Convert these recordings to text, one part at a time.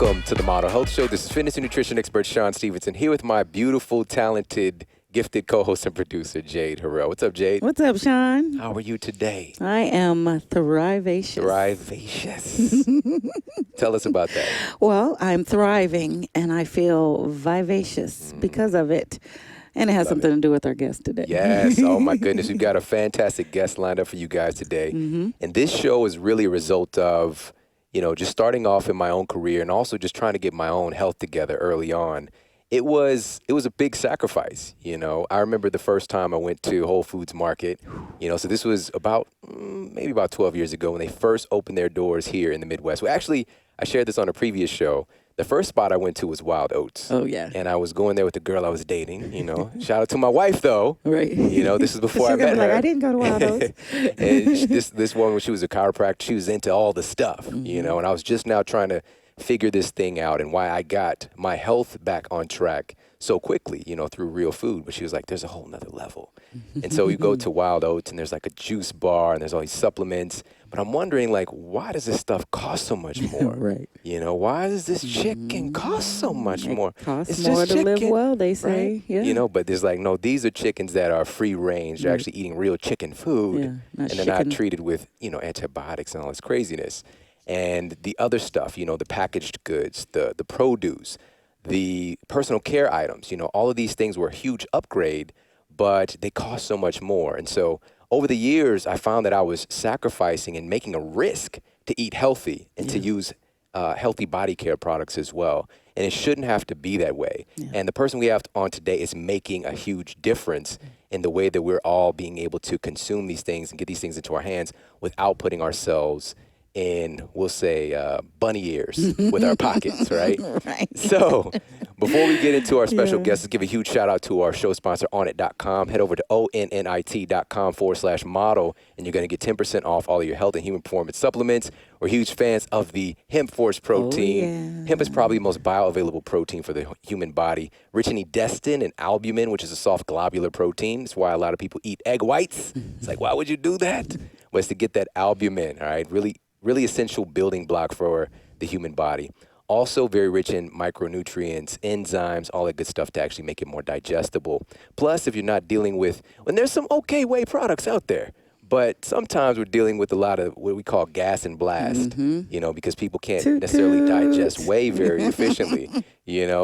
Welcome to the Model Health Show. This is fitness and nutrition expert Shawn Stevenson here with my beautiful, talented, gifted co-host and producer, Jade Harrell. What's up, Jade? What's up, Shawn? How are you today? I am thrivacious. Thrivacious. Tell us about that. Well, I'm thriving, and I feel vivacious because of it. And it has something to do with our guest today. Yes. Oh, my goodness. We've got a fantastic guest lined up for you guys today. And this show is really a result of, just starting off in my own career and also just trying to get my own health together early on. It was a big sacrifice. I remember the first time I went to Whole Foods Market, so this was maybe about 12 years ago when they first opened their doors here in the Midwest. Well, actually, I shared this on a previous show. The first spot I went to was Wild Oats. Oh, yeah. And I was going there with the girl I was dating, Shout out to my wife, though. Right. This is before I met her. I didn't go to Wild Oats. And this woman, when she was a chiropractor, she was into all the stuff, and I was just now trying to figure this thing out and why I got my health back on track so quickly, through real food. But she was like, there's a whole nother level. And so you go to Wild Oats and there's like a juice bar and there's all these supplements. But I'm wondering, why does this stuff cost so much more? Right. Why does this chicken cost so much more? It costs It's more just to live chicken, well, they say. right? Yeah. But there's no, these are chickens that are free range. They're actually eating real chicken food. Yeah, And they're not treated with, antibiotics and all this craziness. And the other stuff, the packaged goods, the produce, the personal care items, all of these things were a huge upgrade, but they cost so much more. And so over the years, I found that I was sacrificing and making a risk to eat healthy and to use healthy body care products as well. And it shouldn't have to be that way. Yeah. And the person we have on today is making a huge difference in the way that we're all being able to consume these things and get these things into our hands without putting ourselves in, we'll say, bunny ears with our pockets, right? Right. So before we get into our special guest, let's give a huge shout out to our show sponsor, Onnit.com. Head over to onnit.com/model, and you're going to get 10% off all of your health and human performance supplements. We're huge fans of the Hemp Force protein. Oh, yeah. Hemp is probably the most bioavailable protein for the human body, rich in edestin and albumin, which is a soft globular protein. That's why a lot of people eat egg whites. It's like, why would you do that? Well, it's to get that albumin, all right? Really essential building block for the human body. Also very rich in micronutrients, enzymes, all that good stuff to actually make it more digestible. Plus, if you're not dealing with, and there's some okay whey products out there, but sometimes we're dealing with a lot of what we call gas and blast, because people can't necessarily digest whey very efficiently,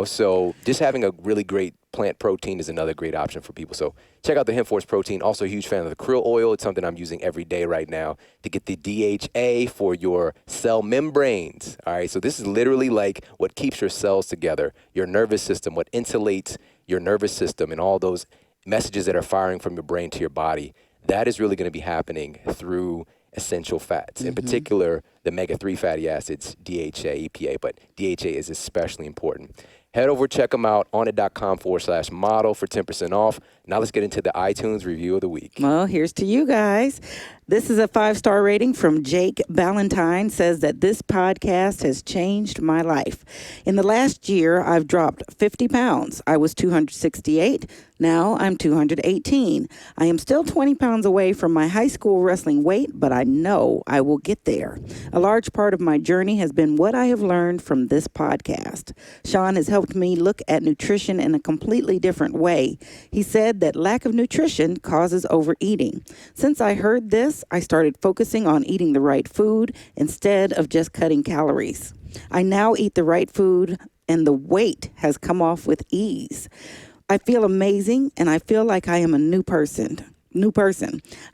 So just having a really great plant protein is another great option for people. So check out the Hemp Force protein. Also a huge fan of the krill oil. It's something I'm using every day right now to get the DHA for your cell membranes. All right, so this is literally like what keeps your cells together, your nervous system, what insulates your nervous system and all those messages that are firing from your brain to your body. That is really going to be happening through essential fats, in particular the omega-3 fatty acids, DHA, EPA, but DHA is especially important. Head over, check them out, onnit.com/model for 10% off. Now let's get into the iTunes review of the week. Well, here's to you guys. This is a 5-star rating from Jake Ballantyne, says that this podcast has changed my life. In the last year, I've dropped 50 pounds. I was 268. Now I'm 218. I am still 20 pounds away from my high school wrestling weight, but I know I will get there. A large part of my journey has been what I have learned from this podcast. Shawn has helped me look at nutrition in a completely different way. He said that lack of nutrition causes overeating. Since I heard this, I started focusing on eating the right food instead of just cutting calories. I now eat the right food and the weight has come off with ease. I feel amazing and I feel like I am a new person.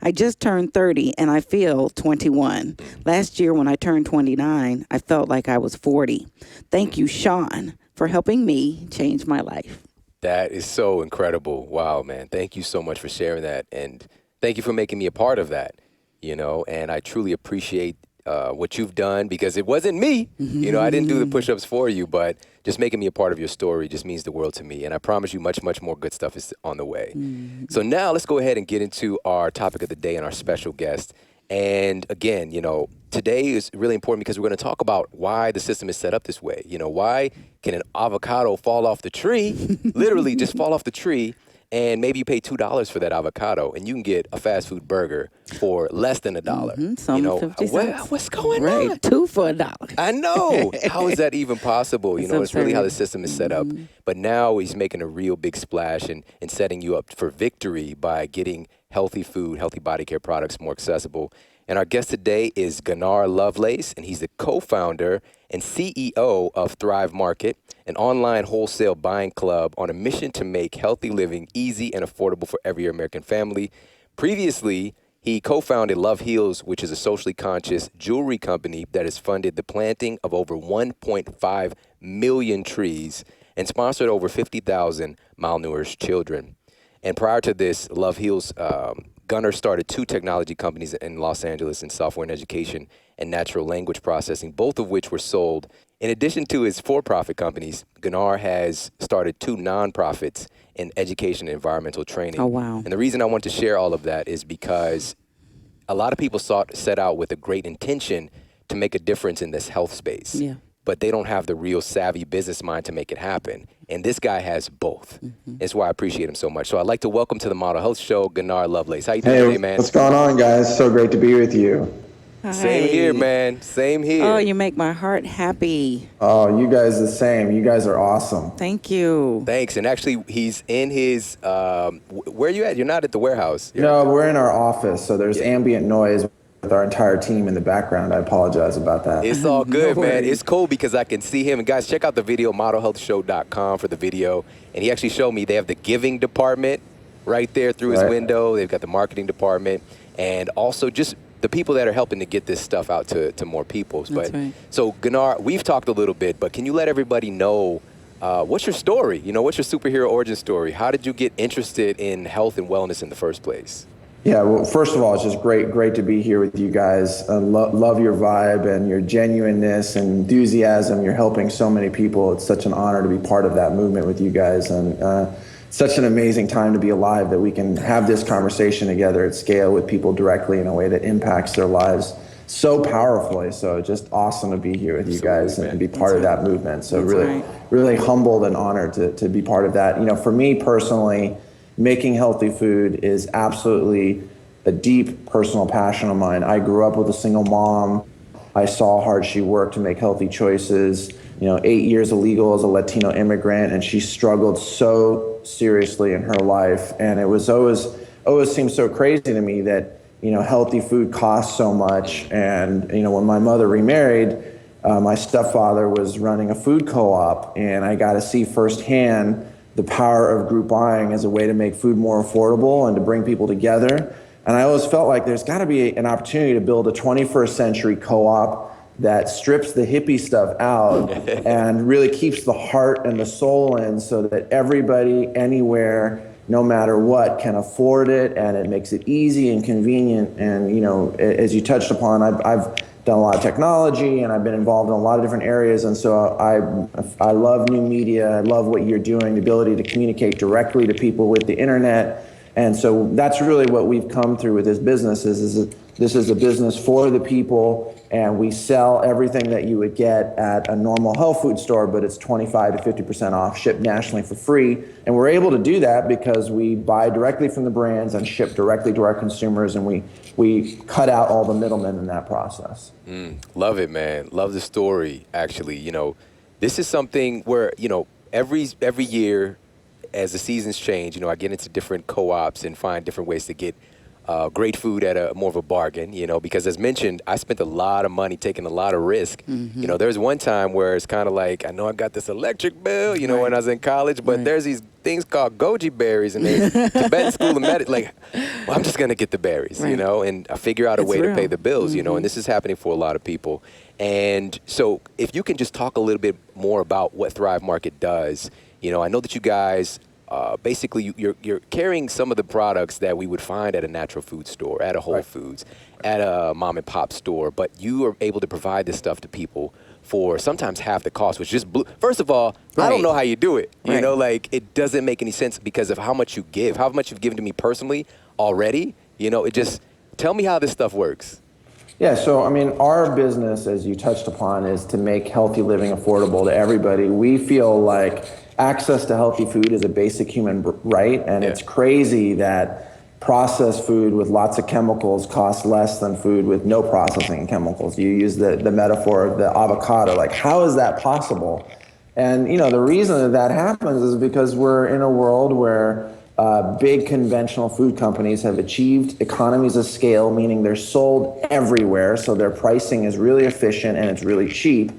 I just turned 30 and I feel 21. Last year when I turned 29, I felt like I was 40. Thank you, Shawn, for helping me change my life. That is so incredible. Wow, man. Thank you so much for sharing that. And thank you for making me a part of that, and I truly appreciate what you've done because it wasn't me. I didn't do the push-ups for you, but just making me a part of your story just means the world to me. And I promise you much, much more good stuff is on the way. So now let's go ahead and get into our topic of the day and our special guest. And again, today is really important because we're going to talk about why the system is set up this way. Why can an avocado fall off the tree, literally just fall off the tree, and maybe you pay $2 for that avocado, and you can get a fast food burger for less than $1. Some You know, 50 cents. what's going Right, on? 2 for $1. I know. How is that even possible? You It's know, it's really how the absurd. system is set up. But now he's making a real big splash and setting you up for victory by getting healthy food, healthy body care products more accessible. And our guest today is Gunnar Lovelace, and he's the co-founder and CEO of Thrive Market, an online wholesale buying club on a mission to make healthy living easy and affordable for every American family. Previously, he co-founded Love Heals, which is a socially conscious jewelry company that has funded the planting of over 1.5 million trees and sponsored over 50,000 malnourished children. And prior to this, Love Heals, Gunnar started 2 technology companies in Los Angeles in software and education and natural language processing, both of which were sold. In addition to his for-profit companies, Gunnar has started 2 nonprofits in education and environmental training. Oh, wow. And the reason I want to share all of that is because a lot of people set out with a great intention to make a difference in this health space. Yeah. But they don't have the real savvy business mind to make it happen. And this guy has both. That's why I appreciate him so much. So I'd like to welcome to the Model Health Show, Gunnar Lovelace. How you doing today, man? What's going on, guys? So great to be with you. Same here, man. Same here. Oh, you make my heart happy. Oh, you guys the same. You guys are awesome. Thank you. Thanks. And actually, he's in his, where are you at? You're not at the warehouse. No, we're in our office, so there's ambient noise with our entire team in the background. I apologize about that. It's all good, No man. worries. It's cool because I can see him. And guys, check out the video, modelhealthshow.com for the video. And he actually showed me they have the giving department right there through his Right. window. They've got the marketing department and also just the people that are helping to get this stuff out to more people. That's right. So, Gunnar, we've talked a little bit, but can you let everybody know what's your story? You know, what's your superhero origin story? How did you get interested in health and wellness in the first place? Yeah, well, first of all, it's just great to be here with you guys. Love your vibe and your genuineness and enthusiasm. You're helping so many people. It's such an honor to be part of that movement with you guys. And such an amazing time to be alive that we can have this conversation together at scale with people directly in a way that impacts their lives so powerfully. So just awesome to be here with you guys and be part of that movement. So really humbled and honored to be part of that. You know, for me personally, making healthy food is absolutely a deep personal passion of mine. I grew up with a single mom. I saw how hard she worked to make healthy choices. You know, 8 years illegal as a Latino immigrant, and she struggled so seriously in her life. And it was always seemed so crazy to me that, you know, healthy food costs so much. And, you know, when my mother remarried, my stepfather was running a food co-op, and I got to see firsthand the power of group buying as a way to make food more affordable and to bring people together. And I always felt like there's got to be an opportunity to build a 21st century co-op that strips the hippie stuff out and really keeps the heart and the soul in so that everybody, anywhere, no matter what, can afford it, and it makes it easy and convenient. And, you know, as you touched upon, I've done a lot of technology and I've been involved in a lot of different areas. And so I love new media. I love what you're doing, the ability to communicate directly to people with the internet. And so that's really what we've come through with this business is this is a business for the people, and we sell everything that you would get at a normal health food store, but it's 25 to 50% off, shipped nationally for free. And we're able to do that because we buy directly from the brands and ship directly to our consumers, and we cut out all the middlemen in that process. Love it, man. Love the story, actually. You know, this is something where, you know, every year as the seasons change, you know, I get into different co-ops and find different ways to get great food at a more of a bargain, you know, because as mentioned, I spent a lot of money taking a lot of risk. You know, there's one time where it's kind of like, I know I got this electric bill, you know, when I was in college, but there's these things called goji berries and they Tibetan school of medicine, like, well, I'm just going to get the berries, you know, and I figure out a way to pay the bills, you know, and this is happening for a lot of people. And so if you can just talk a little bit more about what Thrive Market does, you know, I know that you guys basically you're carrying some of the products that we would find at a natural food store, at a Whole Foods, at a mom and pop store, but you are able to provide this stuff to people for sometimes half the cost, which just blew. First of all, I don't know how you do it. You know, like it doesn't make any sense because of how much you give, how much you've given to me personally already. You know, it just, tell me how this stuff works. Yeah, so I mean, our business, as you touched upon, is to make healthy living affordable to everybody. We feel like access to healthy food is a basic human right, and it's crazy that processed food with lots of chemicals costs less than food with no processing and chemicals. You use the metaphor of the avocado. Like, how is that possible? And the reason that happens is because we're in a world where big conventional food companies have achieved economies of scale, meaning they're sold everywhere, so their pricing is really efficient and it's really cheap.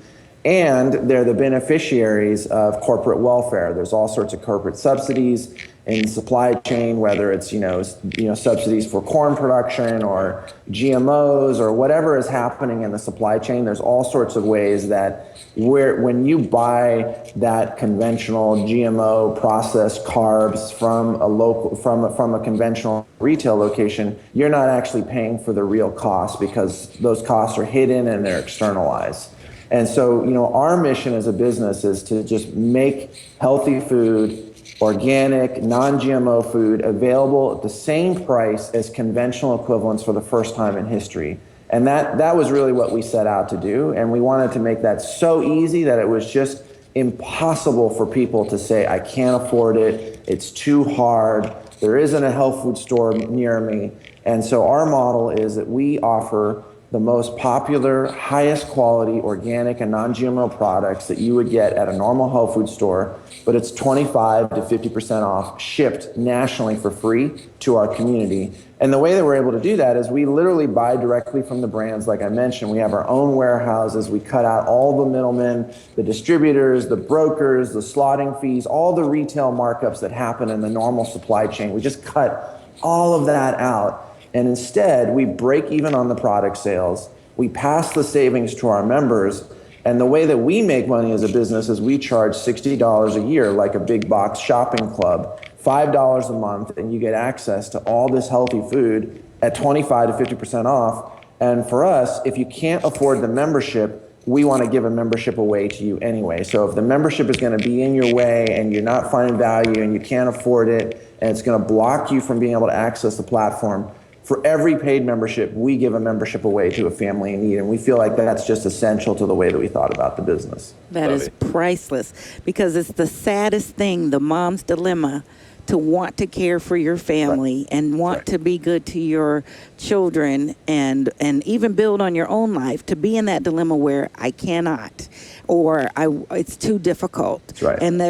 And they're the beneficiaries of corporate welfare. There's all sorts of corporate subsidies in the supply chain, whether it's subsidies for corn production or GMOs or whatever is happening in the supply chain. There's all sorts of ways that when you buy that conventional GMO processed carbs from a conventional retail location, you're not actually paying for the real cost because those costs are hidden and they're externalized. And so, our mission as a business is to just make healthy food, organic, non-GMO food available at the same price as conventional equivalents for the first time in history. And that was really what we set out to do. And we wanted to make that so easy that it was just impossible for people to say, I can't afford it, it's too hard, there isn't a health food store near me. And so our model is that we offer the most popular, highest quality, organic and non-GMO products that you would get at a normal health food store, but it's 25 to 50% off, shipped nationally for free to our community. And the way that we're able to do that is we literally buy directly from the brands. Like I mentioned, we have our own warehouses. We cut out all the middlemen, the distributors, the brokers, the slotting fees, all the retail markups that happen in the normal supply chain. We just cut all of that out. And instead, we break even on the product sales. We pass the savings to our members. And the way that we make money as a business is we charge $60 a year, like a big box shopping club, $5 a month, and you get access to all this healthy food at 25 to 50% off. And for us, if you can't afford the membership, we want to give a membership away to you anyway. So if the membership is going to be in your way and you're not finding value and you can't afford it, and it's going to block you from being able to access the platform, for every paid membership, we give a membership away to a family in need. And we feel like that's just essential to the way that we thought about the business. That is priceless, because it's the saddest thing, the mom's dilemma, to want to care for your family and want to be good to your children and even build on your own life, to be in that dilemma where I cannot or it's too difficult. That's right. And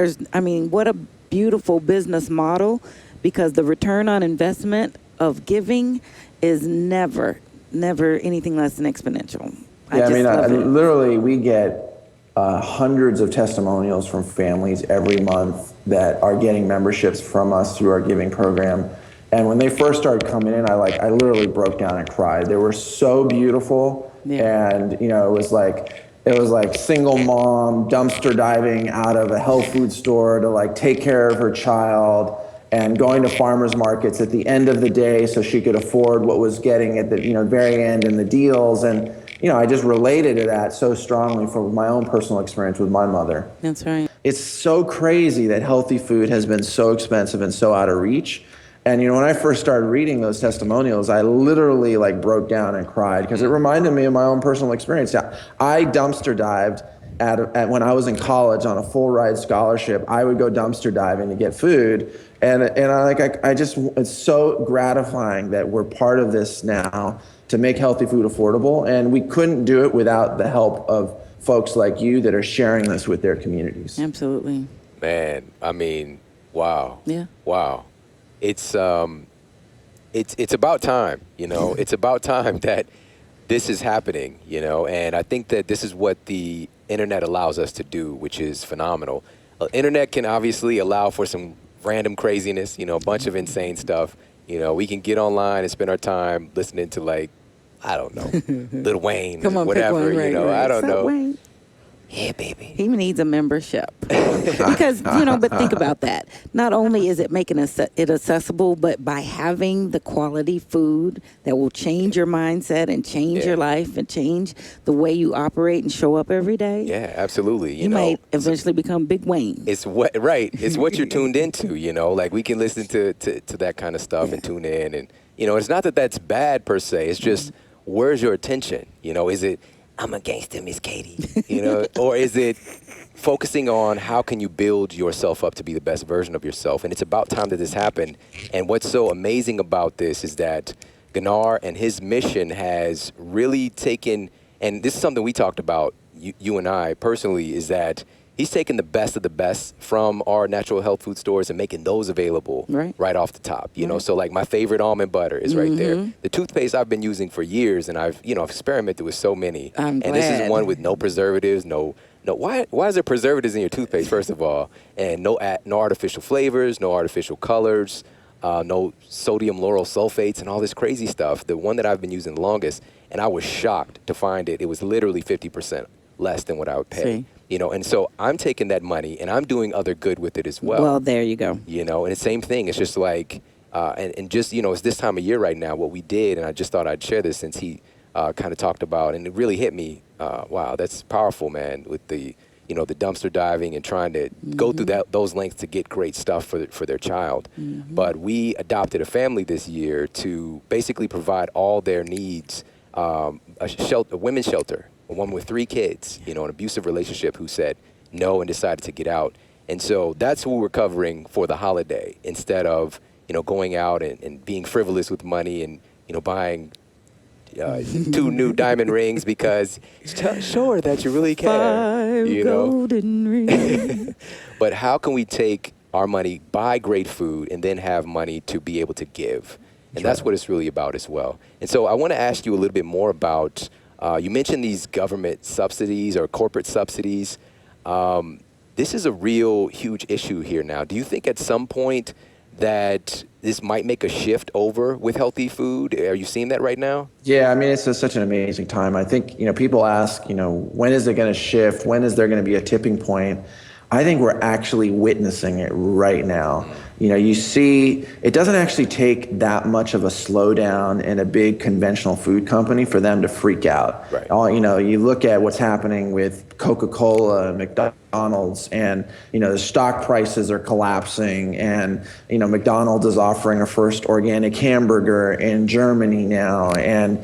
what a beautiful business model, because the return on investment of giving is never anything less than exponential. Literally, we get hundreds of testimonials from families every month that are getting memberships from us through our giving program. And when they first started coming in, I literally broke down and cried. They were so beautiful. Yeah. And, it was like single mom dumpster diving out of a health food store to take care of her child, and going to farmers markets at the end of the day so she could afford what was getting at the very end in the deals. And I just related to that so strongly from my own personal experience with my mother. That's right. It's so crazy that healthy food has been so expensive and so out of reach. And when I first started reading those testimonials, I literally broke down and cried, because it reminded me of my own personal experience. I dumpster dived at when I was in college on a full ride scholarship. I would go dumpster diving to get food. And it's so gratifying that we're part of this now to make healthy food affordable. And we couldn't do it without the help of folks like you that are sharing this with their communities. Absolutely. Man, wow. Yeah. Wow. It's about time, it's about time that this is happening, and I think that this is what the internet allows us to do, which is phenomenal. Internet can obviously allow for some random craziness, a bunch of insane stuff. We can get online and spend our time listening to I don't know, Lil Wayne, whatever, I don't know. Wayne. Yeah, baby. He needs a membership. Because, but think about that. Not only is it making it accessible, but by having the quality food that will change your mindset and change your life and change the way you operate and show up every day. Yeah, absolutely. You might eventually become Big Wayne. It's what you're tuned into, we can listen to that kind of stuff and tune in. And, it's not that that's bad per se. It's just, where's your attention? I'm a gangster, Miss Katie, or is it focusing on how can you build yourself up to be the best version of yourself? And it's about time that this happened. And what's so amazing about this is that Gunnar and his mission has really taken, and this is something we talked about, you and I personally, is that he's taking the best of the best from our natural health food stores and making those available right off the top. So like my favorite almond butter is right there. The toothpaste I've been using for years, and I've experimented with so many. I'm glad. This is one with no preservatives, no. Why is there preservatives in your toothpaste, first of all? And no artificial flavors, no artificial colors, no sodium lauryl sulfates and all this crazy stuff. The one that I've been using the longest, and I was shocked to find it was literally 50% less than what I would pay. And so I'm taking that money and I'm doing other good with it as well. Well, there you go. And the same thing. It's just like, and just, it's this time of year right now, what we did, and I just thought I'd share this since he kind of talked about, and it really hit me. Wow, that's powerful, man, with the dumpster diving and trying to go through those lengths to get great stuff for their child. But we adopted a family this year to basically provide all their needs, a women's shelter, a woman with 3 kids, an abusive relationship who said no and decided to get out. And so that's who we're covering for the holiday, instead of, going out and being frivolous with money and, buying 2 new diamond rings because sure that you really care. 5 golden rings. But how can we take our money, buy great food, and then have money to be able to give? And that's what it's really about as well. And so I want to ask you a little bit more about, you mentioned these government subsidies or corporate subsidies. This is a real huge issue here now. Do you think at some point that this might make a shift over with healthy food? Are you seeing that right now? Yeah, I mean, it's such an amazing time. I think, people ask, when is it going to shift? When is there going to be a tipping point? I think we're actually witnessing it right now. You see, it doesn't actually take that much of a slowdown in a big conventional food company for them to freak out. Right. You look at what's happening with Coca Cola and McDonald's, and the stock prices are collapsing, and McDonald's is offering a first organic hamburger in Germany now, and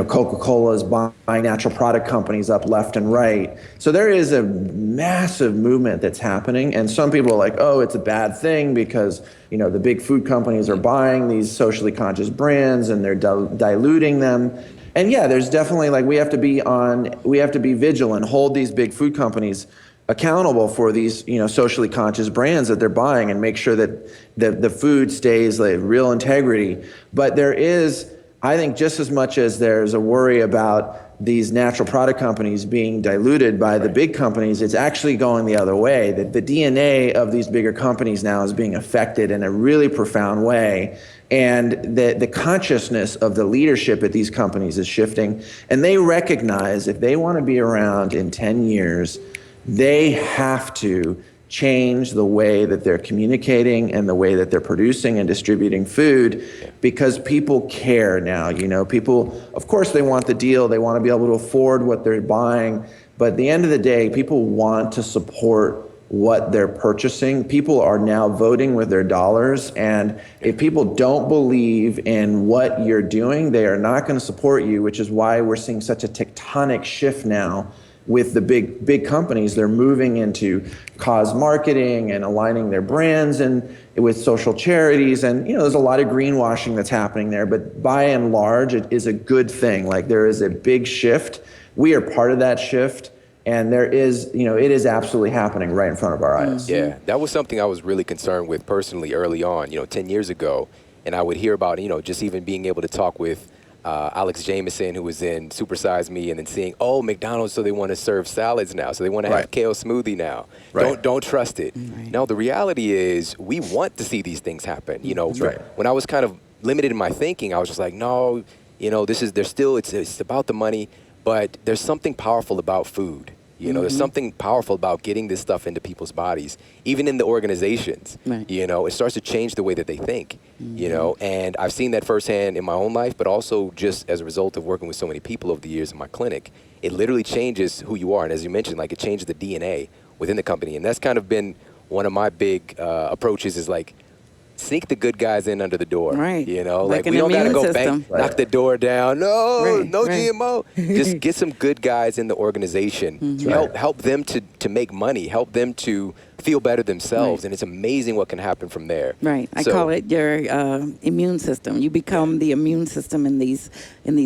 Coca Cola is buying natural product companies up left and right. So there is a massive movement that's happening, and some people are like, oh, it's a bad thing because the big food companies are buying these socially conscious brands and they're diluting them. And yeah, there's definitely, like, we have to be vigilant, hold these big food companies accountable for these, socially conscious brands that they're buying, and make sure that the food stays like real integrity. But there is, I think, just as much as there's a worry about these natural product companies being diluted by the big companies, it's actually going the other way. That the DNA of these bigger companies now is being affected in a really profound way. And the consciousness of the leadership at these companies is shifting. And they recognize if they want to be around in 10 years, they have to change the way that they're communicating and the way that they're producing and distributing food, because people care now. People, of course, they want the deal. They want to be able to afford what they're buying. But at the end of the day, people want to support what they're purchasing. People are now voting with their dollars. And if people don't believe in what you're doing, they are not going to support you, which is why we're seeing such a tectonic shift now with the big companies. They're moving into cause marketing and aligning their brands and with social charities. And, there's a lot of greenwashing that's happening there, but by and large, it is a good thing. Like, there is a big shift. We are part of that shift. And there is, it is absolutely happening right in front of our eyes. Yeah, that was something I was really concerned with personally early on, 10 years ago. And I would hear about, just even being able to talk with Alex Jameson, who was in Super Size Me, and then seeing, McDonald's, so they want to serve salads now, so they want to have kale smoothie now. Don't trust it. No, the reality is we want to see these things happen. When I was kind of limited in my thinking, I was just like, no, it's about the money, but there's something powerful about food. There's something powerful about getting this stuff into people's bodies, even in the organizations. It starts to change the way that they think, and I've seen that firsthand in my own life, but also just as a result of working with so many people over the years in my clinic. It literally changes who you are. And as you mentioned, like, it changes the DNA within the company. And that's kind of been one of my big approaches, is like, sneak the good guys in under the door. Right. You know, Like like an we don't got to immune go system. bang, knock the door down. No, Right, no right. GMO. Just get some good guys in the organization. Help them to make money. Help them to feel better themselves. Right. And it's amazing what can happen from there. Right. I So- call it your immune system. You become the immune system in these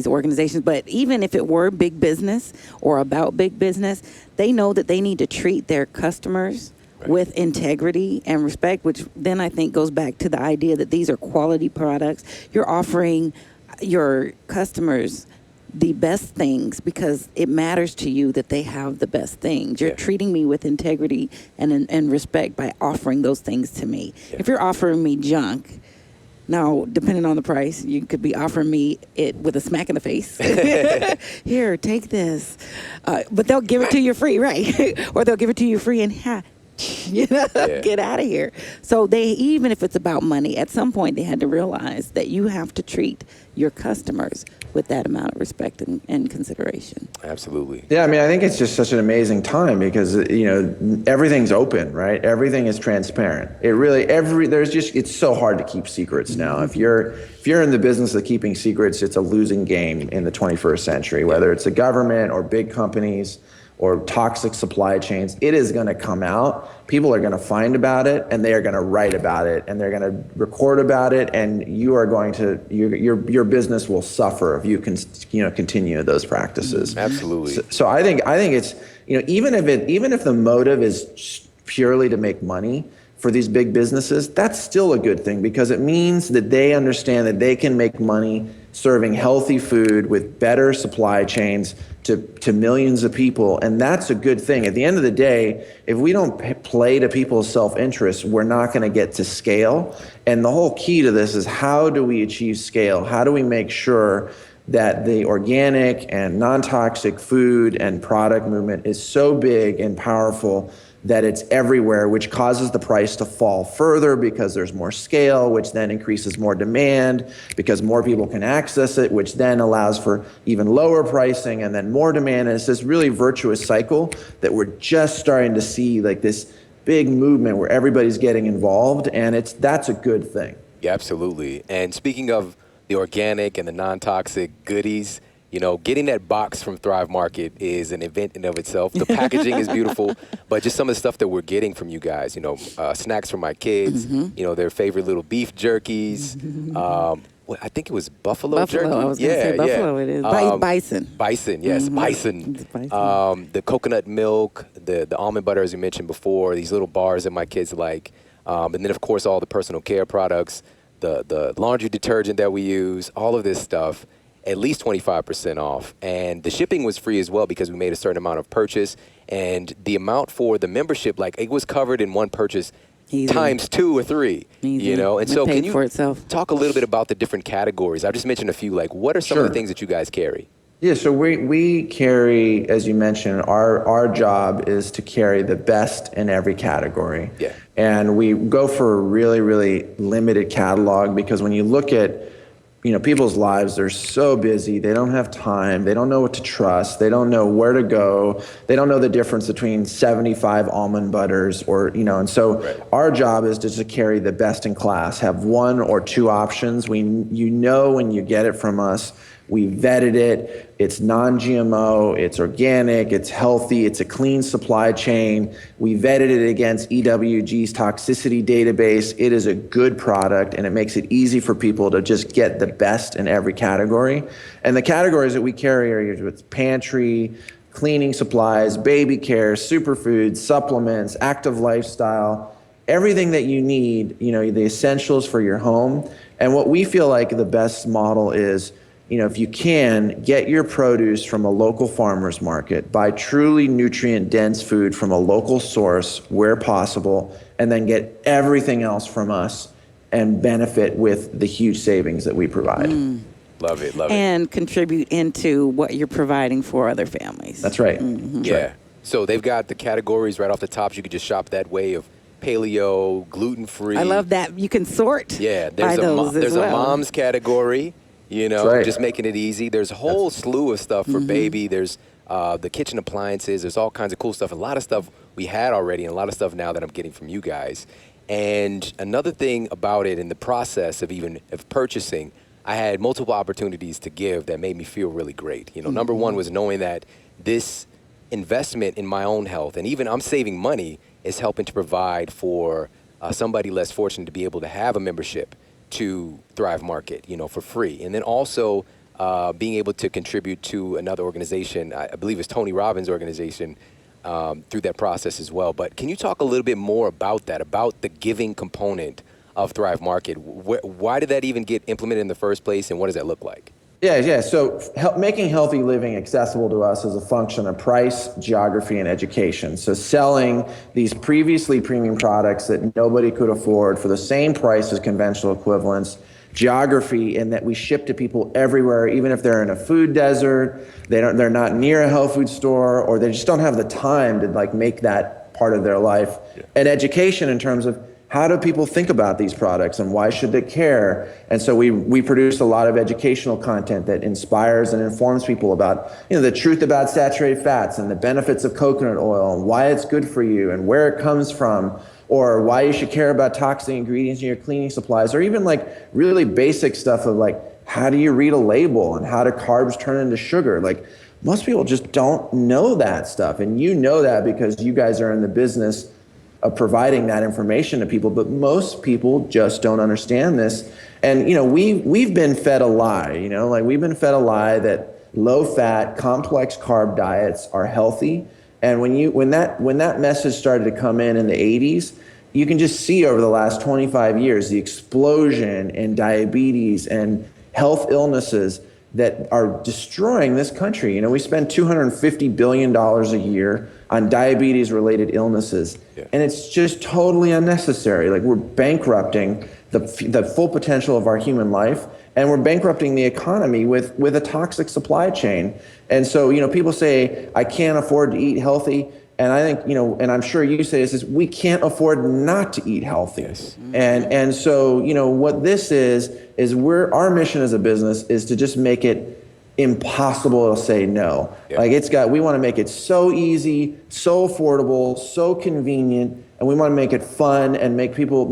organizations. But even if it were big business or about big business, they know that they need to treat their customers with integrity and respect, which then I think goes back to the idea that these are quality products. You're offering your customers the best things because it matters to you that they have the best things. You're treating me with integrity and respect by offering those things to me. If you're offering me junk, now, depending on the price, you could be offering me it with a smack in the face. Here, take this. But they'll give it to you free, right? Or they'll give it to you free and get out of here. So even if it's about money, at some point they had to realize that you have to treat your customers with that amount of respect and consideration. Absolutely. Yeah, I mean, I think it's just such an amazing time because, everything's open, right? Everything is transparent. It really, it's so hard to keep secrets now. If you're in the business of keeping secrets, it's a losing game in the 21st century, whether it's the government or big companies or toxic supply chains. It is going to come out. People are going to find about it, and they are going to write about it, and they're going to record about it, and you are going to your business will suffer if you can continue those practices. Absolutely. So I think it's even if the motive is purely to make money for these big businesses, that's still a good thing because it means that they understand that they can make money serving healthy food with better supply chains to millions of people, and that's a good thing. At the end of the day, if we don't play to people's self-interest, we're not going to get to scale. And the whole key to this is how do we achieve scale? How do we make sure that the organic and non-toxic food and product movement is so big and powerful that it's everywhere, which causes the price to fall further because there's more scale, which then increases more demand because more people can access it, which then allows for even lower pricing and then more demand. And it's this really virtuous cycle that we're just starting to see, like this big movement where everybody's getting involved, and that's a good thing. Yeah, absolutely. And speaking of the organic and the non-toxic goodies, getting that box from Thrive Market is an event in of itself. The packaging is beautiful, but just some of the stuff that we're getting from you guys, snacks for my kids, their favorite little beef jerkies. I think it was buffalo jerky. I was going to say buffalo. It is bison. Bison, yes, bison. It's bison. The coconut milk, the almond butter, as you mentioned before, these little bars that my kids like. And then, of course, all the personal care products, the laundry detergent that we use, all of this stuff. At least 25% off. And the shipping was free as well because we made a certain amount of purchase. And the amount for the membership, it was covered in one purchase times 2 or 3. Easy. And so can you for itself. talk a little bit about the different categories? I just mentioned a few. What are some of the things that you guys carry? Yeah, so we carry, as you mentioned, our job is to carry the best in every category. Yeah. And we go for a really, really limited catalog because when you look at people's lives, they're so busy. They don't have time. They don't know what to trust. They don't know where to go. They don't know the difference between 75 almond butters and so our job is to carry the best in class, have 1 or 2 options. When you get it from us, we vetted it. It's non-GMO, it's organic, it's healthy, it's a clean supply chain. We vetted it against EWG's toxicity database. It is a good product, and it makes it easy for people to just get the best in every category. And the categories that we carry are with pantry, cleaning supplies, baby care, superfoods, supplements, active lifestyle, everything that you need, the essentials for your home. And what we feel like the best model is, if you can, get your produce from a local farmer's market, buy truly nutrient-dense food from a local source where possible, and then get everything else from us and benefit with the huge savings that we provide. Love it. And contribute into what you're providing for other families. That's right. Mm-hmm. Yeah. Right. So they've got the categories right off the top. You could just shop that way of paleo, gluten-free. I love that. You can sort by those there's as well. a mom's category. Right. Just making it easy. There's a whole slew of stuff for baby. There's the kitchen appliances. There's all kinds of cool stuff. A lot of stuff we had already and a lot of stuff now that I'm getting from you guys. And another thing about it in the process of purchasing, I had multiple opportunities to give that made me feel really great. Number one was knowing that this investment in my own health, and even I'm saving money, is helping to provide for somebody less fortunate to be able to have a membership to Thrive Market, for free. And then also being able to contribute to another organization, I believe it's Tony Robbins' organization, through that process as well. But can you talk a little bit more about that, about the giving component of Thrive Market? Why did that even get implemented in the first place, and what does that look like? Yeah. So making healthy living accessible to us is a function of price, geography, and education. So selling these previously premium products that nobody could afford for the same price as conventional equivalents, geography in that we ship to people everywhere, even if they're in a food desert, they're not near a health food store, or they just don't have the time to make that part of their life. Yeah. And education in terms of how do people think about these products and why should they care? And so we produce a lot of educational content that inspires and informs people about the truth about saturated fats and the benefits of coconut oil and why it's good for you and where it comes from, or why you should care about toxic ingredients in your cleaning supplies, or even really basic stuff of how do you read a label and how do carbs turn into sugar? Most people just don't know that stuff, and that because you guys are in the business of providing that information to people, but most people just don't understand this. And we've been fed a lie, we've been fed a lie that low-fat, complex carb diets are healthy. And when that message started to come in the 80s, you can just see over the last 25 years the explosion in diabetes and health illnesses that are destroying this country. We spend $250 billion a year on diabetes-related illnesses, and it's just totally unnecessary. We're bankrupting the full potential of our human life, and we're bankrupting the economy with a toxic supply chain. And so, people say, I can't afford to eat healthy. And I think, and I'm sure you say this, is we can't afford not to eat healthy. Yes. And so, what this is our mission as a business is to just make it impossible to say no. Yeah. We want to make it so easy, so affordable, so convenient, and we want to make it fun and make people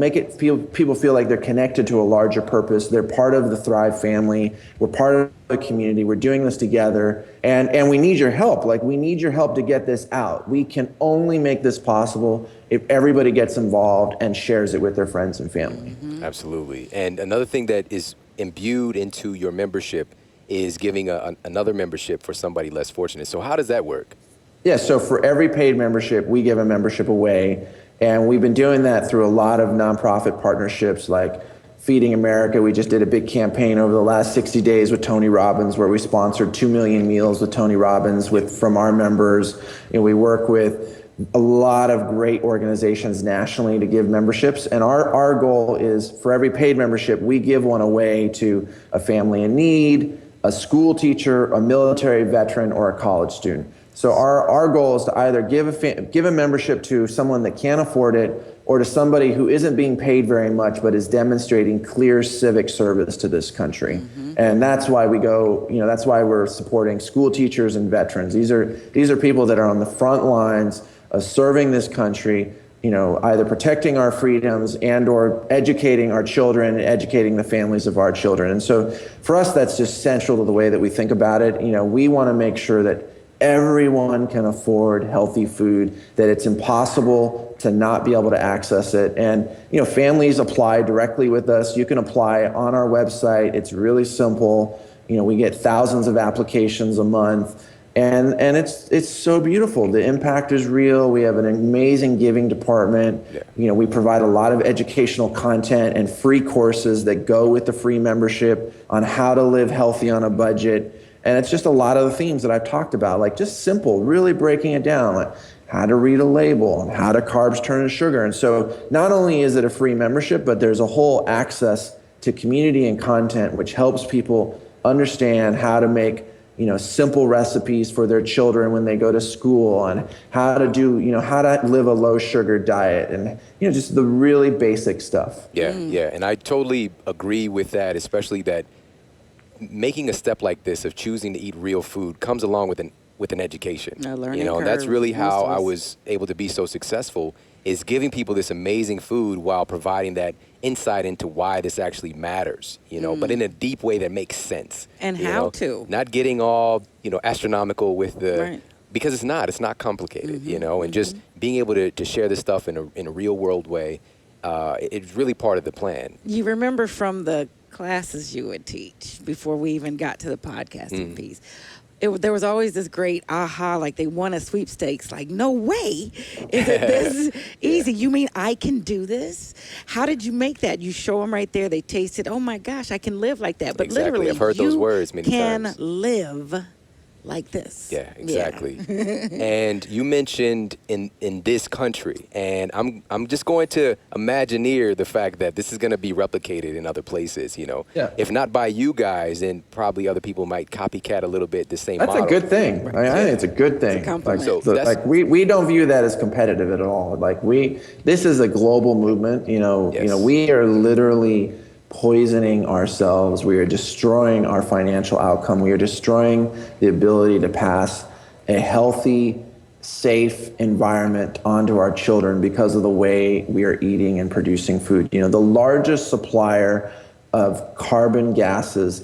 feel like they're connected to a larger purpose. They're part of the Thrive family. We're part of the community. We're doing this together, and we need your help. We need your help to get this out. We can only make this possible if everybody gets involved and shares it with their friends and family. Mm-hmm. Absolutely. And another thing that is imbued into your membership is giving another membership for somebody less fortunate. So how does that work? Yeah, so for every paid membership, we give a membership away. And we've been doing that through a lot of nonprofit partnerships like Feeding America. We just did a big campaign over the last 60 days with Tony Robbins, where we sponsored 2 million meals with Tony Robbins from our members. We work with a lot of great organizations nationally to give memberships. And our goal is for every paid membership, we give one away to a family in need, a school teacher, a military veteran, or a college student. So our goal is to either give a membership to someone that can't afford it, or to somebody who isn't being paid very much but is demonstrating clear civic service to this country. Mm-hmm. And that's why that's why we're supporting school teachers and veterans. These are people that are on the front lines of serving this country, either protecting our freedoms and or educating our children and educating the families of our children. And so for us, that's just central to the way that we think about it. We want to make sure that everyone can afford healthy food, that it's impossible to not be able to access it. And, families apply directly with us. You can apply on our website. It's really simple. We get thousands of applications a month. And it's so beautiful. The impact is real. We have an amazing giving department. Yeah. We provide a lot of educational content and free courses that go with the free membership on how to live healthy on a budget. And it's just a lot of the themes that I've talked about, just simple, really breaking it down, how to read a label and how do carbs turn into sugar. And so not only is it a free membership, but there's a whole access to community and content, which helps people understand how to make simple recipes for their children when they go to school, and how to live a low sugar diet, and just the really basic stuff. Yeah, and I totally agree with that, especially that making a step like this of choosing to eat real food comes along with an with an education. A learning And that's curve, really how I most of us. was able to be so successful, is giving people this amazing food while providing that insight into why this actually matters, but in a deep way that makes sense. And you how know? to. Not getting all, astronomical with the, Right. because it's not complicated, and just being able to share this stuff in a real world way, it's really part of the plan. You remember from the classes you would teach before we even got to the podcasting piece. There was always this great aha, like they won a sweepstakes. Like, no way is it this easy. You mean I can do this? How did you make that? You show them right there. They taste it. Oh, my gosh, I can live like that. But Exactly. literally, I've heard those words many can times. live like this. Yeah, exactly. And you mentioned in this country, and I'm just going to imagineer the fact that this is going to be replicated in other places. Yeah. If not by you guys, then probably other people might copycat a little bit the same That's model. a good thing. I think it's a good thing. It's a compliment. So that's- we don't view that as competitive at all. This is a global movement. Yes. We are literally poisoning ourselves. We are destroying our financial outcome. We are destroying the ability to pass a healthy, safe environment onto our children because of the way we are eating and producing food. The largest supplier of carbon gases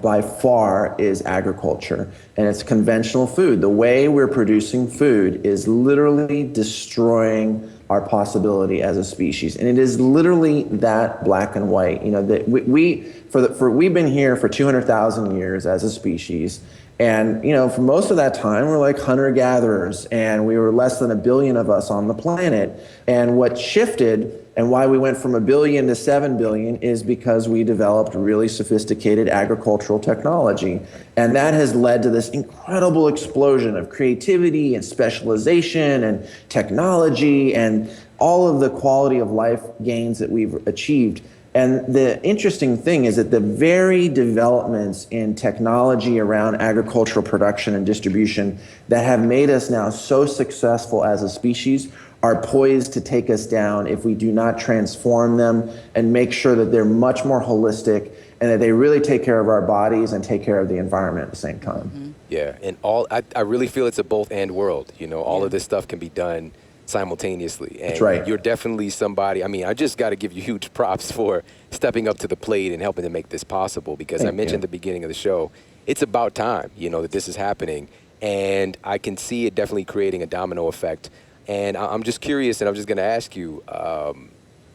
by far is agriculture, and it's conventional food. The way we're producing food is literally destroying our possibility as a species, and it is literally that black and white. That we've been here for 200,000 years as a species, and for most of that time we're like hunter-gatherers, and we were less than 1 billion of us on the planet. And what shifted and why we went from 1 billion to 7 billion is because we developed really sophisticated agricultural technology. And that has led to this incredible explosion of creativity and specialization and technology and all of the quality of life gains that we've achieved. And the interesting thing is that the very developments in technology around agricultural production and distribution that have made us now so successful as a species are poised to take us down if we do not transform them and make sure that they're much more holistic and that they really take care of our bodies and take care of the environment at the same time. Yeah, and I really feel it's a both and world. All of this stuff can be done simultaneously. And That's right. You're definitely somebody, I just got to give you huge props for stepping up to the plate and helping to make this possible, because I mentioned at the beginning of the show, it's about time, that this is happening. And I can see it definitely creating a domino effect. And I'm just curious, and I'm just going to ask you,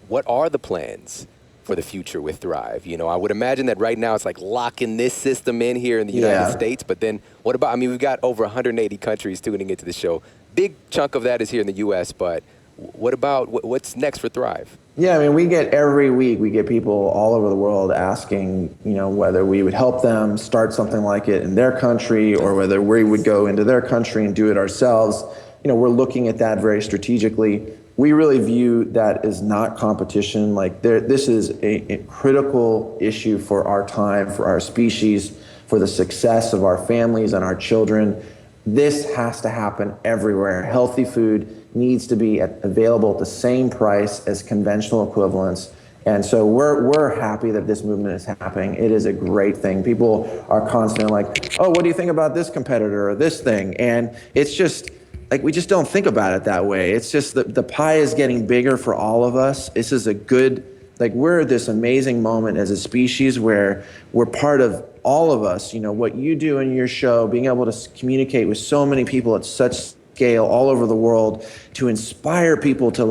what are the plans for the future with Thrive? I would imagine that right now it's like locking this system in here in the United States, but then what about, we've got over 180 countries tuning into the show. Big chunk of that is here in the U.S., but what about, what's next for Thrive? Yeah, every week we get people all over the world asking, whether we would help them start something like it in their country or whether we would go into their country and do it ourselves. We're looking at that very strategically. We really view that as not competition. This is a critical issue for our time, for our species, for the success of our families and our children. This has to happen everywhere. Healthy food needs to be available at the same price as conventional equivalents. And so we're happy that this movement is happening. It is a great thing. People are constantly like, oh, what do you think about this competitor or this thing? And it's just, we just don't think about it that way. It's just the pie is getting bigger for all of us. This is a good, we're at this amazing moment as a species where we're part of all of us. What you do in your show, being able to communicate with so many people at such scale all over the world, to inspire people to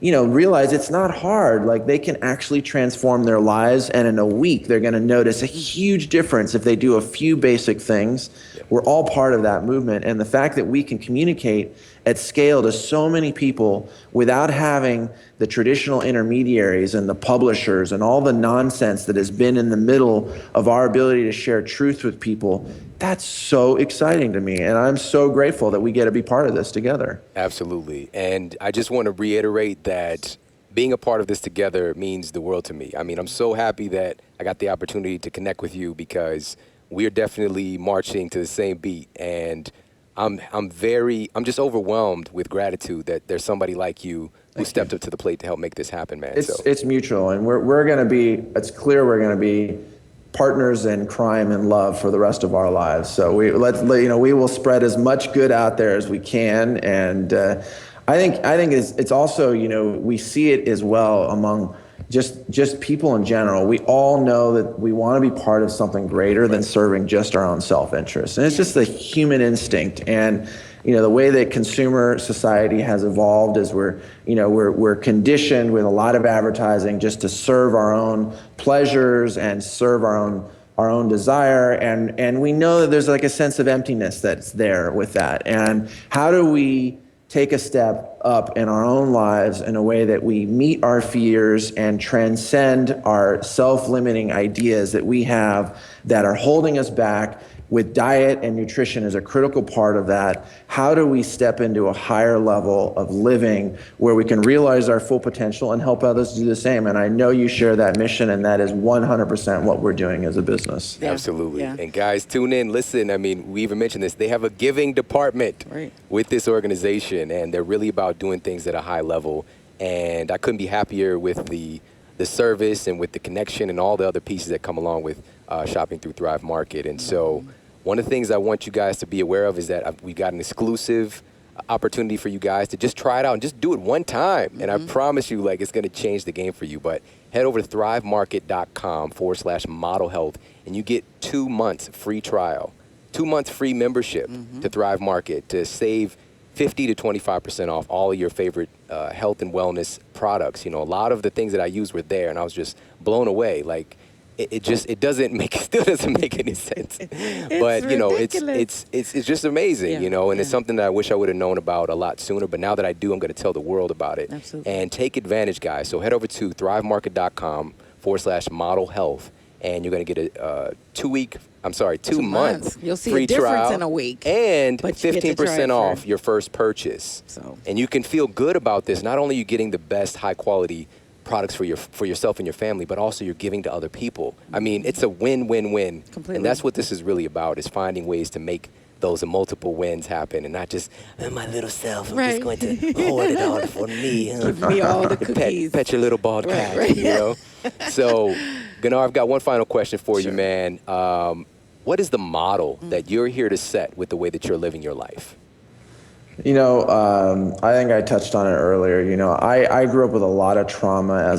realize it's not hard. They can actually transform their lives, and in a week they're going to notice a huge difference if they do a few basic things. We're all part of that movement, and the fact that we can communicate at scale to so many people without having the traditional intermediaries and the publishers and all the nonsense that has been in the middle of our ability to share truth with people, that's so exciting to me, and I'm so grateful that we get to be part of this together. Absolutely. And I just want to reiterate that being a part of this together means the world to me. I'm so happy that I got the opportunity to connect with you, because we're definitely marching to the same beat. And I'm just overwhelmed with gratitude that there's somebody like you who stepped up to the plate to help make this happen, man. It's mutual, and we're going to be, it's clear we're going to be partners in crime and love for the rest of our lives. So we will spread as much good out there as we can. And I think it's also, we see it as well among just people in general. We all know that we want to be part of something greater than serving just our own self-interest. And it's just the human instinct. And the way that consumer society has evolved is we're conditioned with a lot of advertising just to serve our own pleasures and serve our own desire. And we know that there's like a sense of emptiness that's there with that. And how do we take a step up in our own lives in a way that we meet our fears and transcend our self-limiting ideas that we have that are holding us back, with diet and nutrition as a critical part of that? How do we step into a higher level of living where we can realize our full potential and help others do the same? And I know you share that mission, and that is 100% what we're doing as a business. Yeah. Absolutely. Yeah. And guys, tune in, listen. I mean, we even mentioned this. They have a giving department with this organization, and they're really about doing things at a high level. And I couldn't be happier with the service and with the connection and all the other pieces that come along with shopping through Thrive Market. And so one of the things I want you guys to be aware of is that we've got an exclusive opportunity for you guys to just try it out and just do it one time. And I promise you, it's going to change the game for you. But head over to thrivemarket.com/model health, and you get 2 months free trial, 2 months free membership to Thrive Market to save 50 to 25% off all of your favorite health and wellness products. A lot of the things that I used were there, and I was just blown away. It still doesn't make any sense. But it's just amazing, and it's something that I wish I would have known about a lot sooner. But now that I do, I'm going to tell the world about it. Absolutely. And take advantage, guys. So head over to thrivemarket.com/model health, and you're going to get a 2 months You'll see free a difference trial in a week, and but you 15% off your first purchase. And you can feel good about this. Not only are you getting the best high quality products for yourself and your family, but also you're giving to other people. I mean, it's a win-win-win. Completely. And that's what this is really about, is finding ways to make those multiple wins happen, and not just my little self. I'm just going to hoard it all for me. Give me all the cookies. Pet your little bald cat, So, Gunnar, I've got one final question for you, man. What is the model that you're here to set with the way that you're living your life? I think I touched on it earlier. I grew up with a lot of trauma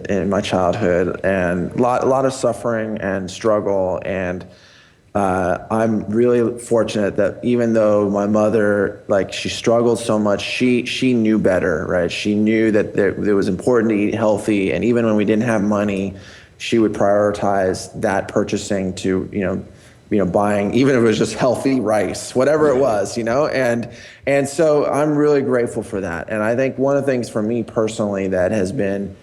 in my childhood, and a lot of suffering and struggle. And I'm really fortunate that even though my mother, she struggled so much, she knew better, right? She knew that it was important to eat healthy, and even when we didn't have money, she would prioritize that purchasing to, buying, even if it was just healthy rice, whatever it was, and so I'm really grateful for that. And I think one of the things for me personally that has been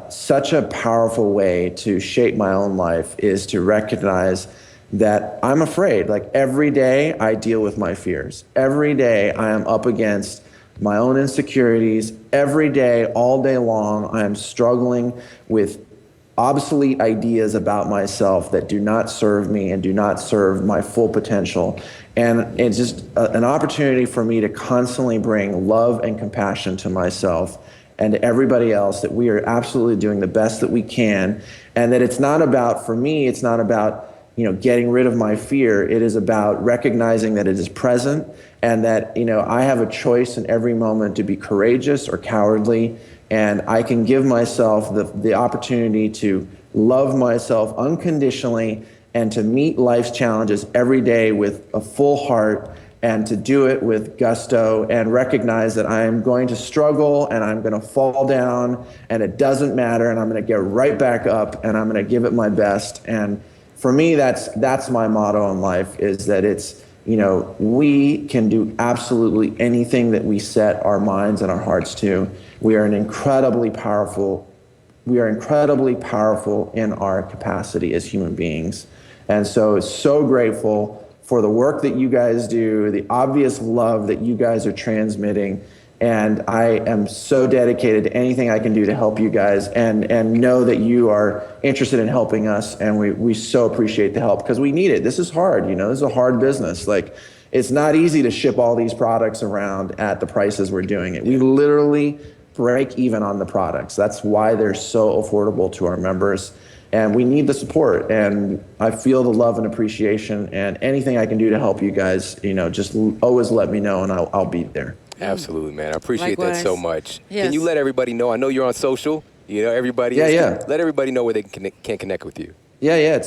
such a powerful way to shape my own life is to recognize that I'm afraid. Every day I deal with my fears. Every day I am up against my own insecurities. Every day, all day long, I am struggling with obsolete ideas about myself that do not serve me and do not serve my full potential. And it's just an opportunity for me to constantly bring love and compassion to myself and to everybody else, that we are absolutely doing the best that we can. And that it's not about, for me, it's not about, getting rid of my fear. It is about recognizing that it is present, and that, I have a choice in every moment to be courageous or cowardly. And I can give myself the opportunity to love myself unconditionally and to meet life's challenges every day with a full heart, and to do it with gusto, and recognize that I am going to struggle and I'm going to fall down, and it doesn't matter, and I'm going to get right back up and I'm going to give it my best. And for me, that's my motto in life, is that it's, we can do absolutely anything that we set our minds and our hearts to. We are incredibly powerful in our capacity as human beings. And so grateful for the work that you guys do, the obvious love that you guys are transmitting. And I am so dedicated to anything I can do to help you guys, and know that you are interested in helping us. And we so appreciate the help, because we need it. This is hard, this is a hard business. It's not easy to ship all these products around at the prices we're doing it. We literally break even on the products. That's why they're so affordable to our members. And we need the support, and I feel the love and appreciation, and anything I can do to help you guys, just always let me know, and I'll be there. Absolutely, man. I appreciate that so much. Yes. Can you let everybody know? I know you're on social. Everybody. Let everybody know where they can connect with you. Yeah.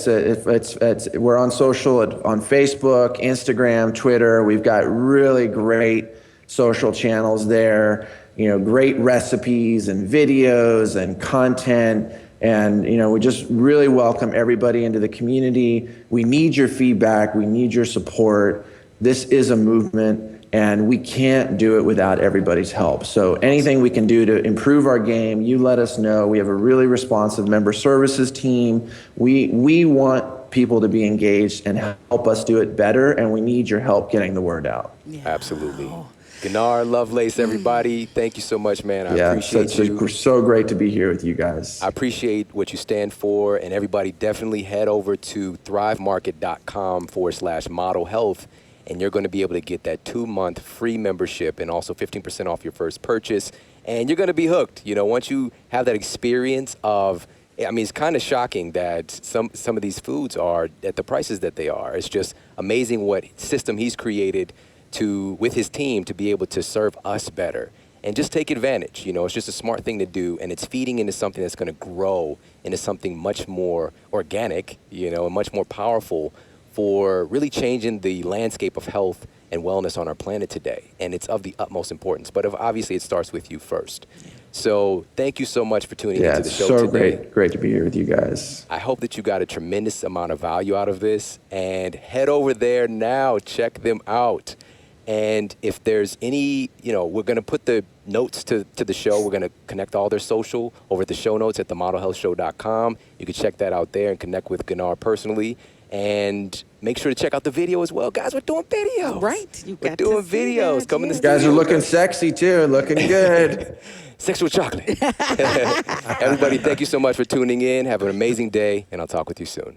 We're on social, on Facebook, Instagram, Twitter. We've got really great social channels there. Great recipes and videos and content. And, we just really welcome everybody into the community. We need your feedback. We need your support. This is a movement, and we can't do it without everybody's help. So anything we can do to improve our game, you let us know. We have a really responsive member services team. We want people to be engaged and help us do it better, and we need your help getting the word out. Yeah. Absolutely. Gunnar Lovelace, everybody, thank you so much, man. I appreciate you. It's so great to be here with you guys. I appreciate what you stand for, and everybody definitely head over to thrivemarket.com/model health, and you're going to be able to get that 2-month free membership and also 15% off your first purchase, and you're going to be hooked. Once you have that experience of, it's kind of shocking that some of these foods are at the prices that they are. It's just amazing what system he's created with his team to be able to serve us better and just take advantage. It's just a smart thing to do, and it's feeding into something that's going to grow into something much more organic, and much more powerful for really changing the landscape of health and wellness on our planet today. And it's of the utmost importance, but obviously it starts with you first. So thank you so much for tuning into the show today. Yeah, great to be here with you guys. I hope that you got a tremendous amount of value out of this, and head over there now, check them out. And if there's any, we're going to put the notes to the show. We're going to connect all their social over at the show notes at themodelhealthshow.com. You can check that out there and connect with Gunnar personally. And make sure to check out the video as well. Guys, we're doing videos. Right. We're doing videos. Coming to You guys are looking sexy, too. Looking good. Sexual chocolate. Everybody, thank you so much for tuning in. Have an amazing day, and I'll talk with you soon.